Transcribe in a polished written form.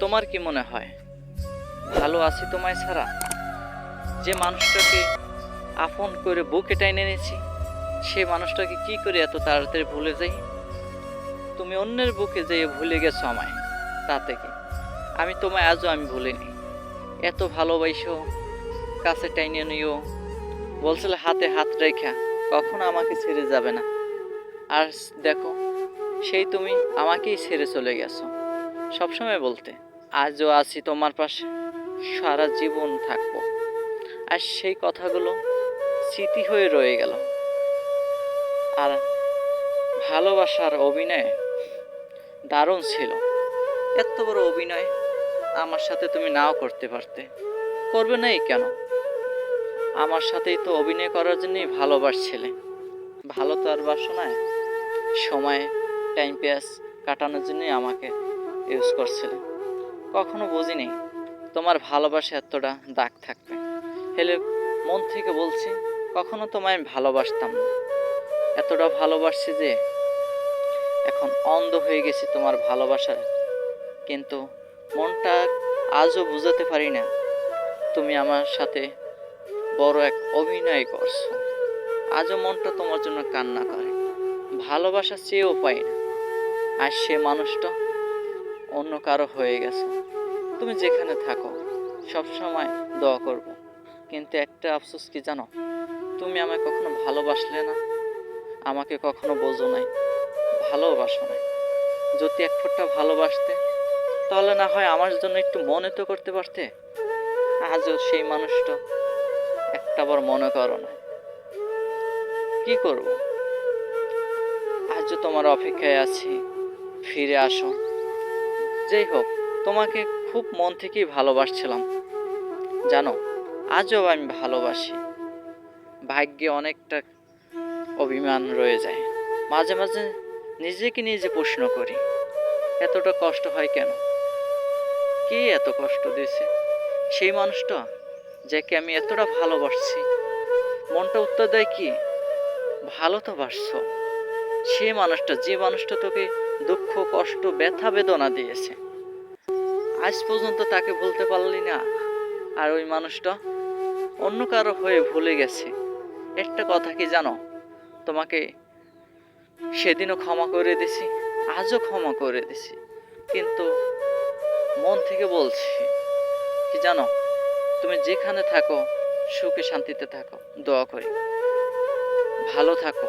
তোমার কি মনে হয় ভালো আছি তোমায় ছাড়া? যে মানুষটাকে আপন করে বুকে টেনে এনেছি, সে মানুষটাকে কি করে এত তাড়াতাড়ি ভুলে যাই? তুমি অন্যের বুকে যেয়ে ভুলে গেছো আমায়, তাতে কি আমি তোমায় আজও আমি ভুলিনি। এত ভালোবাসো, কাছে টাইনে নিও, বলছিলে হাতে হাত রেখা কখনো আমাকে ছেড়ে যাবে না। আর দেখো, সেই তুমি আমাকেই ছেড়ে চলে গেছো। সবসময় বলতে আজও আছি তোমার পাশে, সারা জীবন থাকবো। আর সেই কথাগুলো স্মৃতি হয়ে রয়ে গেল। আর ভালোবাসার অভিনয় দারুণ ছিল। এত বড় অভিনয় আমার সাথে তুমি নাও করতে পারতে, করবে নাই কেন? আমার সাথেই তো অভিনয় করার জন্যই ভালোবাসছিলে। ভালো তো আর বাসো না, সময় টাইম পাস কাটানোর জন্যই আমাকে ইউজ করছিলে। কখনো বুঝিনি তোমার ভালোবাসা এতটা দাগ থাকবে। হেলে মন থেকে বলছি, কখনো তোমায় আমি ভালোবাসতাম না। এতটা ভালোবাসছি যে এখন অন্ধ হয়ে গেছি তোমার ভালোবাসার। কিন্তু মনটা আজও বুঝাতে পারি না তুমি আমার সাথে বড় এক অভিনয় করছো। আজও মনটা তোমার জন্য কান্না করে, ভালোবাসা চেয়েও পাই না। আর সে মানুষটা অন্য কারো হয়ে গেছে। তুমি যেখানে থাকো সবসময় দোয়া করব। কিন্তু একটা আফসোস কি জানো, তুমি আমায় কখনো ভালোবাসলে না, আমাকে কখনো বোঝো নাই, ভালোবাসো নাই। যদি এক ফোঁটা ভালোবাসতে, তাহলে না হয় আমার জন্য একটু মনে তো করতে পারতে। আজও সেই মানুষটা একটাবার মনে করো না। কি করব, আজও তোমার অপেক্ষায় আছি, ফিরে আসো। যেই হোক, তোমাকে খুব মন থেকেই ভালোবাসছিলাম জানো, আজও আমি ভালোবাসি। ভাগ্যে অনেকটা অভিমান রয়ে যায়। মাঝে মাঝে নিজেকে নিজে প্রশ্ন করি, এতটা কষ্ট হয় কেন? কে এত কষ্ট দিয়েছে? সেই মানুষটা যাকে আমি এতটা ভালোবাসছি। মনটা উত্তর দেয় কি, ভালো তো বাসছো। সে মানুষটা, যে মানুষটা তোকে দুঃখ কষ্ট ব্যথা বেদনা দিয়েছে, আজ পর্যন্ত তাকে ভুলতে পারলি না। আর ওই মানুষটা অন্য কারো হয়ে ভুলে গেছে। একটা কথা কি জানো, তোমাকে সেদিনও ক্ষমা করে দিছি, আজও ক্ষমা করে দিছি। কিন্তু মন থেকে বলছি কি জানো, তুমি যেখানে থাকো সুখে শান্তিতে থাকো, দোয়া করি ভালো থাকো।